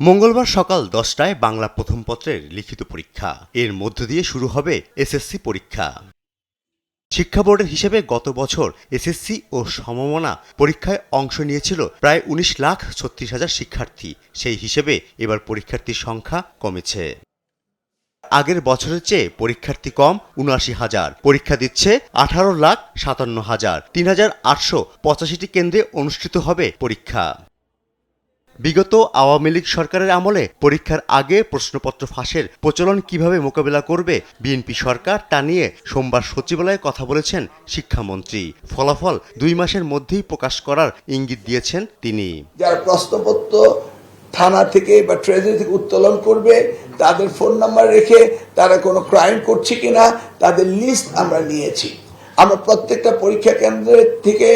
মঙ্গলবার সকাল 10টায় বাংলা প্রথম পত্রের লিখিত পরীক্ষা। এর মধ্য দিয়ে শুরু হবে এসএসসি পরীক্ষা। শিক্ষা বোর্ডের হিসেবে গত বছর এসএসসি ও সমমানা পরীক্ষায় অংশ নিয়েছিল প্রায় 19,36,000 শিক্ষার্থী। সেই হিসেবে এবার পরীক্ষার্থীর সংখ্যা কমেছে। আগের বছরের চেয়ে পরীক্ষার্থী কম ৭৯,000। পরীক্ষা দিচ্ছে 18,57,000। 3,885টি কেন্দ্রে অনুষ্ঠিত হবে পরীক্ষা। বিগত আওয়ামী লীগ সরকারের আমলে পরীক্ষার আগে প্রশ্নপত্র ফাঁসের প্রচলন কিভাবে মোকাবেলা করবে বিএনপি সরকার তা নিয়ে সোমবার সচিবালয়ে কথা বলেছেন শিক্ষামন্ত্রী। ফলাফল 2 মাসের মধ্যেই প্রকাশ করার ইঙ্গিত দিয়েছেন তিনি। যারা প্রশ্নপত্র থানা থেকে বা ট্রেজারি থেকে উত্তোলন করবে তাদের ফোন নাম্বার রেখে তারা কোনো ক্রাইম করছে কিনা তাদের লিস্ট আমরা নিয়েছি। আমরা প্রত্যেকটা পরীক্ষা কেন্দ্রের থেকে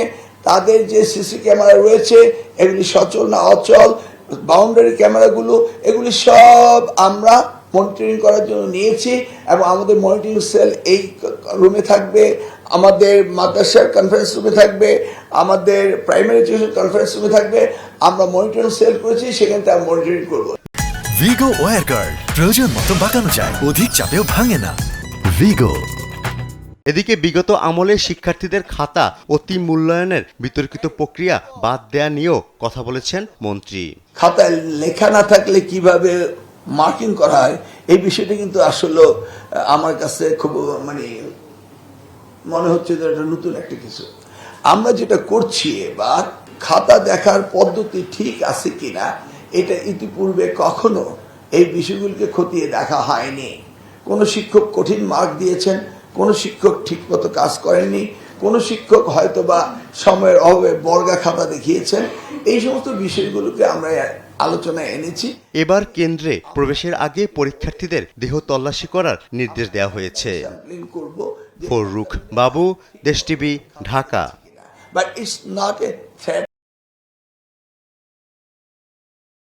তাদের যে সিসি ক্যামেরা রয়েছে এগুলি সচল না অচল, বাউন্ডারি ক্যামেরাগুলো এগুলি সব আমরা মনিটরিং করার জন্য নিয়েছি এবং আমাদের মনিটরিং সেল এই রুমে থাকবে, আমাদের মাদ্রাসার কনফারেন্স রুমে থাকবে, আমাদের প্রাইমারি এডুকেশন কনফারেন্স রুমে থাকবে। আমরা মনিটরিং সেল করেছি, সেখান থেকে আমরা মনিটরিং করবো। ভিগো ওয়্যার গার্ড প্রয়োজন মতো বাঁকানো যায়, অধিক চাপেও ভাঙে না। ভিগো। এদিকে বিগত আমলে শিক্ষার্থীদের খাতা অতি মূল্যায়নের বিতর্কিত প্রক্রিয়া বাদ দেয়া নিয়েও কথা বলেছেন মন্ত্রী। খাতায় লেখা না থাকলে কিভাবে মার্কিং করা হয় এই বিষয়টা কিন্তু আসলে আমার কাছে খুব মনে হচ্ছে যে এটা নতুন একটা কিছু। আমরা যেটা করছি এবার খাতা দেখার পদ্ধতি ঠিক আছে কিনা এটা ইতিপূর্বে কখনো এই বিষয়গুলিকে খতিয়ে দেখা হয়নি। কোনো শিক্ষক কঠিন মার্ক দিয়েছেন, কোনো শিক্ষক ঠিকমতো কাজ করেননি, কোনো শিক্ষক হয়তো বা সময়ের অভাবে বর্গা খাতা দেখিয়েছেন। এই সমস্ত বিষয়গুলোকে আমরা আলোচনায় এনেছি। এবার কেন্দ্রে প্রবেশের আগে পরীক্ষার্থীদের দেহ তল্লাশি করার নির্দেশ দেওয়া হয়েছে। ফররুখ বাবু, দেশ TV, Dhaka. But it's not a threat.